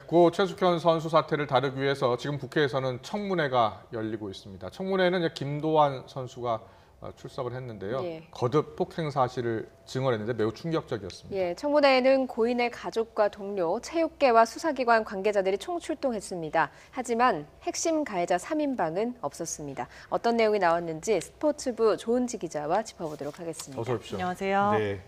고 최숙현 선수 사태를 다루기 위해서 지금 국회에서는 청문회가 열리고 있습니다. 청문회는 이제 김도환 선수가 출석을 했는데요. 예. 거듭 폭행 사실을 증언했는데 매우 충격적이었습니다. 예, 청문회에는 고인의 가족과 동료, 체육계와 수사기관 관계자들이 총출동했습니다. 하지만 핵심 가해자 3인방은 없었습니다. 어떤 내용이 나왔는지 스포츠부 조은지 기자와 짚어보도록 하겠습니다. 어서 오십시오. 안녕하세요. 네.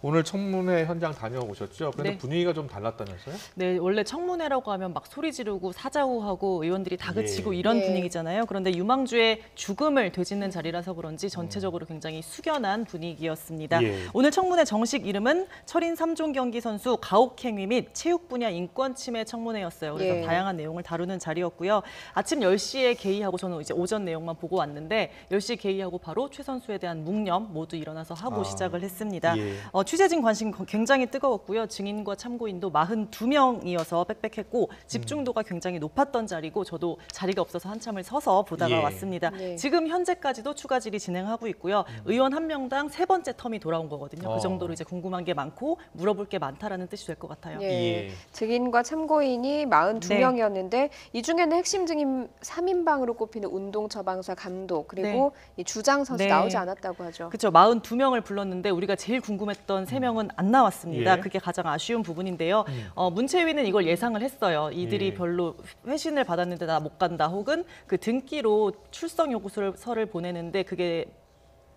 오늘 청문회 현장 다녀오셨죠? 그런데 네. 분위기가 좀 달랐다면서요? 네, 원래 청문회라고 하면 막 소리 지르고 사자후하고 의원들이 다그치고 이런 예. 분위기잖아요. 그런데 유망주의 죽음을 되짚는 자리라서 그런지 전체적으로 굉장히 숙연한 분위기였습니다. 예. 오늘 청문회 정식 이름은 철인 3종 경기 선수 가혹행위 및 체육 분야 인권 침해 청문회였어요. 그래서 예. 다양한 내용을 다루는 자리였고요. 아침 10시에 개의하고 저는 이제 오전 내용만 보고 왔는데 10시 개의하고 바로 최 선수에 대한 묵념 모두 일어나서 하고 시작을 했습니다. 예. 취재진 관심 굉장히 뜨거웠고요. 증인과 참고인도 42명이어서 빽빽했고 집중도가 굉장히 높았던 자리고 저도 자리가 없어서 한참을 서서 보다가 예. 왔습니다. 네. 지금 현재까지도 추가 질의 진행하고 있고요. 의원 한 명당 3번째 텀이 돌아온 거거든요. 그 정도로 이제 궁금한 게 많고 물어볼 게 많다라는 뜻이 될 것 같아요. 예. 예. 증인과 참고인이 42명이었는데 이 중에는 핵심 증인 3인방으로 꼽히는 운동 처방사 감독 그리고 이 주장 선수 네. 나오지 않았다고 하죠. 그렇죠. 42명을 불렀는데 우리가 제일 궁금했던 3명은 안 나왔습니다. 예. 그게 가장 아쉬운 부분인데요. 문채위는 이걸 예상을 했어요. 이들이 예. 별로 회신을 받았는데 나 못 간다 혹은 그 등기로 출석 요구서를 보내는데 그게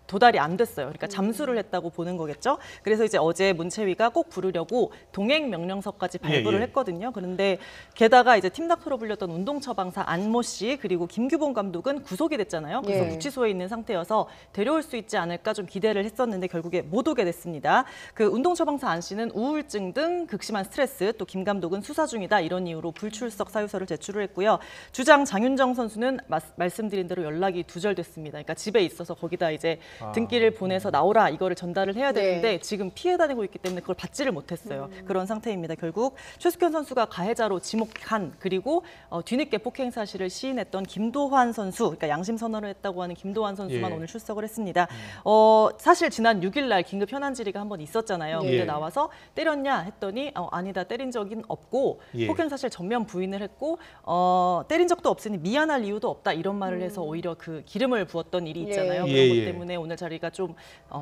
도달이 안 됐어요. 그러니까 잠수를 했다고 보는 거겠죠. 그래서 이제 어제 문채위가 꼭 부르려고 동행 명령서까지 발부를 예. 했거든요. 그런데 게다가 이제 팀닥터로 불렸던 운동 처방사 안모 씨 그리고 김규봉 감독은 구속이 됐잖아요. 그래서 예. 구치소에 있는 상태여서 데려올 수 있지 않을까 좀 기대를 했었는데 결국에 못 오게 됐습니다. 그 운동 처방사 안 씨는 우울증 등 극심한 스트레스, 또 김 감독은 수사 중이다 이런 이유로 불출석 사유서를 제출을 했고요. 주장 장윤정 선수는 말씀드린 대로 연락이 두절됐습니다. 그러니까 집에 있어서 거기다 이제 등기를 보내서 나오라 이거를 전달을 해야 되는데 네. 지금 피해 다니고 있기 때문에 그걸 받지를 못했어요. 그런 상태입니다. 결국 최숙현 선수가 가해자로 지목한 그리고 뒤늦게 폭행 사실을 시인했던 김도환 선수, 그러니까 양심 선언을 했다고 하는 김도환 선수만 예. 오늘 출석을 했습니다. 사실 지난 6일 날 긴급 현안 질의가 한번 있었잖아요. 예. 그때 나와서 때렸냐 했더니 아니다 때린 적은 없고 예. 폭행 사실 전면 부인을 했고 때린 적도 없으니 미안할 이유도 없다 이런 말을 해서 오히려 그 기름을 부었던 일이 있잖아요. 예. 그런 것 예. 때문에 오늘 자리가 좀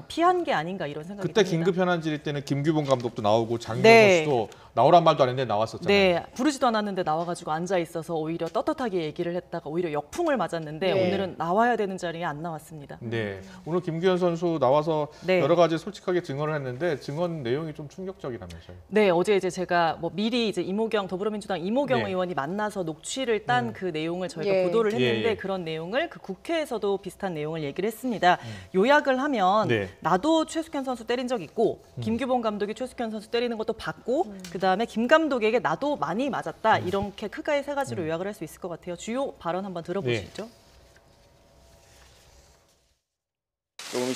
피한 게 아닌가 이런 생각이 그때 듭니다. 긴급 현안 질의 때는 김규봉 감독도 나오고 장윤정 네. 선수도 나오란 말도 안 했는데 나왔었잖아요. 네, 부르지도 않았는데 나와가지고 앉아 있어서 오히려 떳떳하게 얘기를 했다가 오히려 역풍을 맞았는데 네. 오늘은 나와야 되는 자리에 안 나왔습니다. 네, 오늘 김규현 선수 나와서 네. 여러 가지 솔직하게 증언을 했는데 증언 내용이 좀 충격적이라면서요. 네, 어제 이제 제가 미리 이제 더불어민주당 이모경 네. 의원이 만나서 녹취를 딴 그 내용을 저희가 예. 보도를 했는데 예. 그런 내용을 그 국회에서도 비슷한 내용을 얘기를 했습니다. 요약을 하면 네. 나도 최숙현 선수 때린 적 있고 김규봉 감독이 최숙현 선수 때리는 것도 봤고 그다음에 김 감독에게 나도 많이 맞았다 이렇게 크게 세 가지로 요약을 할 수 있을 것 같아요. 주요 발언 한번 들어보시죠.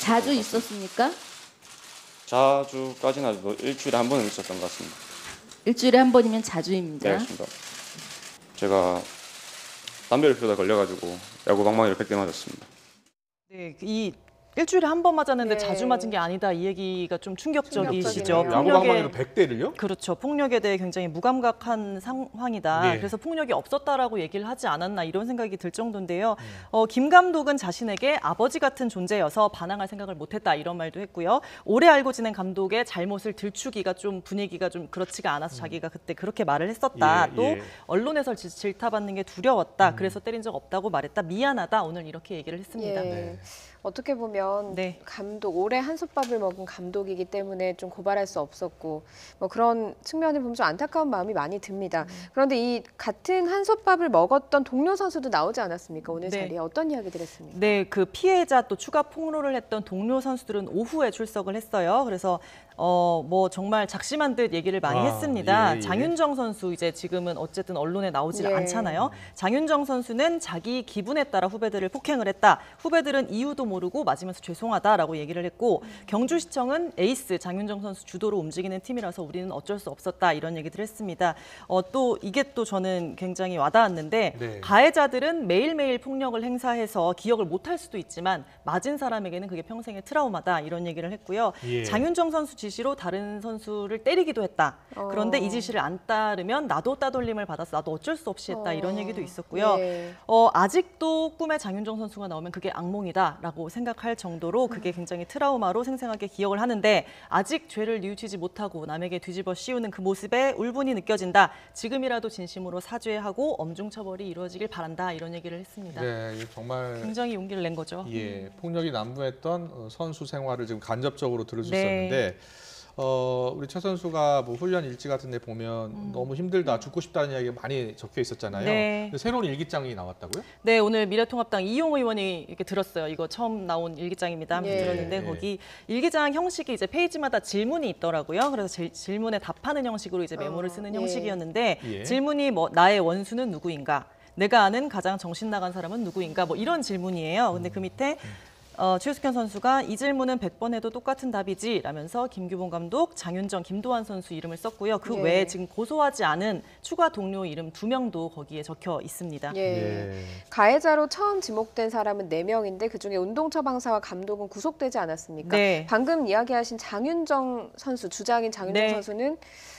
자주 있었습니까? 자주까지는 아니고 일주일에 한 번은 있었던 것 같습니다. 일주일에 한 번이면 자주입니다. 네, 알겠습니다. 제가 담배를 피우다 걸려가지고 야구 방망이를 100대 맞았습니다. 네, 이 일주일에 한 번 맞았는데 네. 자주 맞은 게 아니다 이 얘기가 좀 충격적이시죠. 충격적이네요. 야구 방망이로 100대를요? 그렇죠. 폭력에 대해 굉장히 무감각한 상황이다. 네. 그래서 폭력이 없었다라고 얘기를 하지 않았나 이런 생각이 들 정도인데요. 김 감독은 자신에게 아버지 같은 존재여서 반항할 생각을 못했다 이런 말도 했고요. 오래 알고 지낸 감독의 잘못을 들추기가 좀 분위기가 좀 그렇지가 않아서 자기가 그때 그렇게 말을 했었다. 예, 또 예. 언론에서 질타받는 게 두려웠다. 그래서 때린 적 없다고 말했다. 미안하다. 오늘 이렇게 얘기를 했습니다. 예. 네. 어떻게 보면 네. 감독 오래 한솥밥을 먹은 감독이기 때문에 좀 고발할 수 없었고 뭐 그런 측면을 보면 좀 안타까운 마음이 많이 듭니다. 그런데 이 같은 한솥밥을 먹었던 동료 선수도 나오지 않았습니까? 오늘 네. 자리에 어떤 이야기들 했습니까? 네, 그 피해자 또 추가 폭로를 했던 동료 선수들은 오후에 출석을 했어요. 그래서 뭐 정말 작심한 듯 얘기를 많이 했습니다. 예, 예. 장윤정 선수 이제 지금은 어쨌든 언론에 나오질 예. 않잖아요. 장윤정 선수는 자기 기분에 따라 후배들을 폭행을 했다. 후배들은 이유도 모르고 맞으면서 죄송하다라고 얘기를 했고 경주시청은 에이스 장윤정 선수 주도로 움직이는 팀이라서 우리는 어쩔 수 없었다 이런 얘기를 했습니다. 또 이게 또 저는 굉장히 와닿았는데 네. 가해자들은 매일매일 폭력을 행사해서 기억을 못할 수도 있지만 맞은 사람에게는 그게 평생의 트라우마다 이런 얘기를 했고요. 예. 장윤정 선수 지시로 다른 선수를 때리기도 했다. 그런데 이 지시를 안 따르면 나도 따돌림을 받았어. 나도 어쩔 수 없이 했다. 이런 얘기도 있었고요. 네. 아직도 꿈에 장윤정 선수가 나오면 그게 악몽이다라고 생각할 정도로 그게 굉장히 트라우마로 생생하게 기억을 하는데 아직 죄를 뉘우치지 못하고 남에게 뒤집어 씌우는 그 모습에 울분이 느껴진다. 지금이라도 진심으로 사죄하고 엄중 처벌이 이루어지길 바란다. 이런 얘기를 했습니다. 네, 이게 정말 굉장히 용기를 낸 거죠. 예, 폭력이 난무했던 선수 생활을 지금 간접적으로 들을 수 네. 있었는데 우리 최 선수가 뭐 훈련 일지 같은 데 보면 너무 힘들다, 죽고 싶다는 이야기가 많이 적혀 있었잖아요. 네. 근데 새로운 일기장이 나왔다고요? 네, 오늘 미래통합당 이용 의원이 이렇게 들었어요. 이거 처음 나온 일기장입니다 하면서 예. 들었는데 예. 거기 일기장 형식이 이제 페이지마다 질문이 있더라고요. 그래서 질문에 답하는 형식으로 이제 메모를 쓰는 예. 형식이었는데 예. 질문이 뭐 나의 원수는 누구인가? 내가 아는 가장 정신 나간 사람은 누구인가? 뭐 이런 질문이에요. 근데 그 밑에 최숙현 선수가 이 질문은 100번 해도 똑같은 답이지 라면서 김규봉 감독, 장윤정, 김도환 선수 이름을 썼고요. 그 예. 외에 지금 고소하지 않은 추가 동료 이름 2명도 거기에 적혀 있습니다. 예. 가해자로 처음 지목된 사람은 4명인데 그중에 운동처방사와 감독은 구속되지 않았습니까? 네. 방금 이야기하신 장윤정 선수, 주장인 장윤정 네. 선수는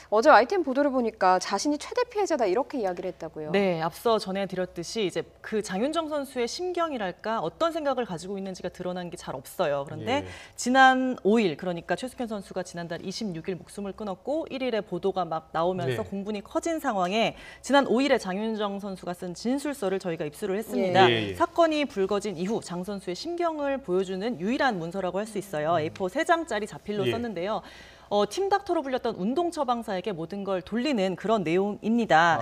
어제 ITN 보도를 보니까 자신이 최대 피해자다 이렇게 이야기를 했다고요. 네, 앞서 전해드렸듯이 이제 그 장윤정 선수의 심경이랄까 어떤 생각을 가지고 있는지가 드러난 게 잘 없어요. 그런데 예. 지난 5일, 그러니까 최숙현 선수가 지난달 26일 목숨을 끊었고 1일에 보도가 막 나오면서 네. 공분이 커진 상황에 지난 5일에 장윤정 선수가 쓴 진술서를 저희가 입수를 했습니다. 예, 예. 사건이 불거진 이후 장 선수의 심경을 보여주는 유일한 문서라고 할 수 있어요. A4 3장짜리 자필로 예. 썼는데요. 팀닥터로 불렸던 운동처방사에게 모든 걸 돌리는 그런 내용입니다.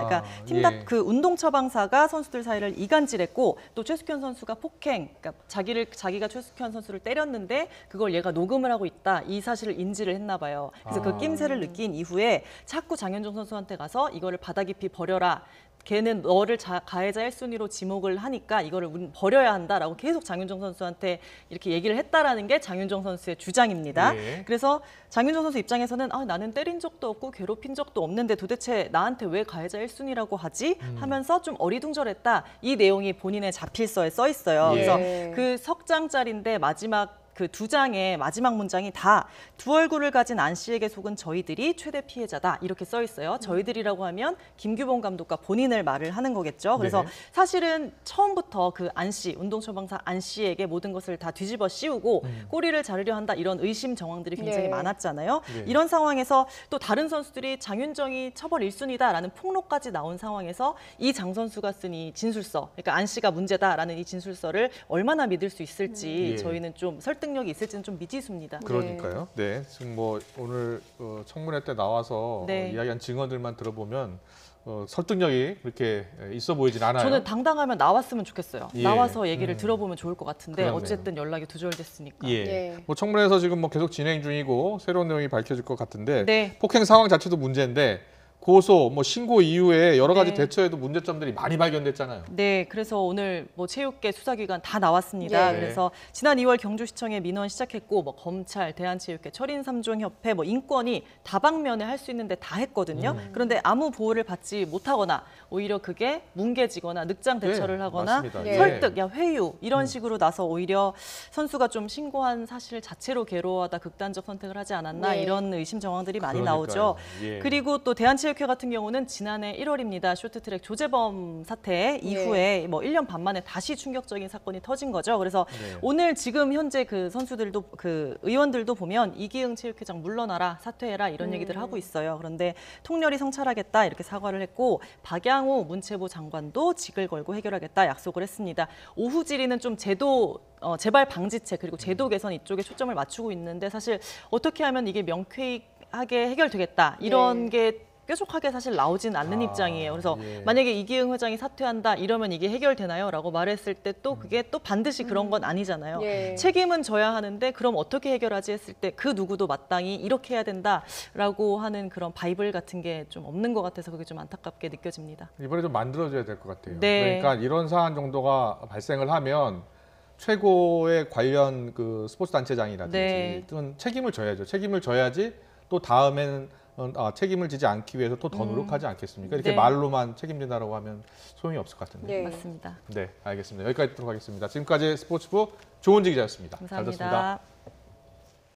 그러니까 예. 그 운동처방사가 선수들 사이를 이간질했고 또 최숙현 선수가 폭행, 그러니까 자기가 최숙현 선수를 때렸는데 그걸 얘가 녹음을 하고 있다. 이 사실을 인지를 했나 봐요. 그래서 그 낌새를 느낀 이후에 자꾸 장윤정 선수한테 가서 이거를 바다 깊이 버려라. 걔는 너를 가해자 1순위로 지목을 하니까 이거를 우린 버려야 한다라고 계속 장윤정 선수한테 이렇게 얘기를 했다라는 게 장윤정 선수의 주장입니다. 예. 그래서 장윤정 선수 입장에서는 나는 때린 적도 없고 괴롭힌 적도 없는데 도대체 나한테 왜 가해자 1순위라고 하지? 하면서 좀 어리둥절했다. 이 내용이 본인의 자필서에 써 있어요. 예. 그래서 예. 그 석 장짜리인데 마지막 그 2장의 마지막 문장이 다 두 얼굴을 가진 안 씨에게 속은 저희들이 최대 피해자다 이렇게 써 있어요. 저희들이라고 하면 김규봉 감독과 본인을 말을 하는 거겠죠. 그래서 네. 사실은 처음부터 그 안 씨, 운동처방사 안 씨에게 모든 것을 다 뒤집어 씌우고 꼬리를 자르려 한다 이런 의심 정황들이 굉장히 예. 많았잖아요. 예. 이런 상황에서 또 다른 선수들이 장윤정이 처벌 1순위다라는 폭로까지 나온 상황에서 이 장 선수가 쓴 이 진술서, 그러니까 안 씨가 문제다라는 이 진술서를 얼마나 믿을 수 있을지 예. 저희는 좀 설득력이 있을지는 좀 미지수입니다. 그러니까요. 네, 지금 뭐 오늘 청문회 때 나와서 네. 이야기한 증언들만 들어보면 설득력이 그렇게 있어 보이진 않아요. 저는 당당하면 나왔으면 좋겠어요. 예. 나와서 얘기를 들어보면 좋을 것 같은데 그렇네요. 어쨌든 연락이 두절됐으니까. 예. 예. 뭐 청문회에서 지금 뭐 계속 진행 중이고 새로운 내용이 밝혀질 것 같은데 네. 폭행 상황 자체도 문제인데 고소, 뭐 신고 이후에 여러 가지 네. 대처에도 문제점들이 많이 발견됐잖아요. 네, 그래서 오늘 뭐 체육계 수사기관 다 나왔습니다. 예. 그래서 지난 2월 경주시청에 민원 시작했고, 뭐 검찰, 대한체육회, 철인3종협회, 뭐 인권이 다방면에 할 수 있는데 다 했거든요. 그런데 아무 보호를 받지 못하거나 오히려 그게 뭉개지거나 늑장 대처를 네, 하거나 맞습니다. 예. 설득, 야 회유 이런 식으로 나서 오히려 선수가 좀 신고한 사실 자체로 괴로워하다 극단적 선택을 하지 않았나 네. 이런 의심 정황들이 많이 그러니까요. 나오죠. 예. 그리고 또 대한체육회 같은 경우는 지난해 1월입니다. 쇼트트랙 조재범 사태 이후에 뭐 1년 반 만에 다시 충격적인 사건이 터진 거죠. 그래서 네. 오늘 지금 현재 그 선수들도 그 의원들도 보면 이기흥 체육회장 물러나라 사퇴해라 이런 얘기들 하고 있어요. 그런데 통렬히 성찰하겠다 이렇게 사과를 했고 박양호 문체부 장관도 직을 걸고 해결하겠다 약속을 했습니다. 오후 질의는 좀 제도 재발 방지책 그리고 제도 개선 이쪽에 초점을 맞추고 있는데 사실 어떻게 하면 이게 명쾌하게 해결되겠다 이런 게 뾰족하게 사실 나오진 않는 입장이에요. 그래서 예. 만약에 이기흥 회장이 사퇴한다 이러면 이게 해결되나요? 라고 말했을 때 또 그게 또 반드시 그런 건 아니잖아요. 예. 책임은 져야 하는데 그럼 어떻게 해결하지 했을 때 그 누구도 마땅히 이렇게 해야 된다라고 하는 그런 바이블 같은 게 좀 없는 것 같아서 그게 좀 안타깝게 느껴집니다. 이번에 좀 만들어줘야 될 것 같아요. 네. 그러니까 이런 사안 정도가 발생을 하면 최고의 관련 그 스포츠 단체장이라든지 네. 또는 책임을 져야죠. 책임을 져야지 또 다음에는 책임을 지지 않기 위해서 또 더 노력하지 않겠습니까? 이렇게 네. 말로만 책임진다라고 하면 소용이 없을 것 같은데. 네. 맞습니다. 네, 알겠습니다. 여기까지 듣도록 하겠습니다. 지금까지 스포츠부 조은지 기자였습니다. 잘 감사합니다. 들었습니다.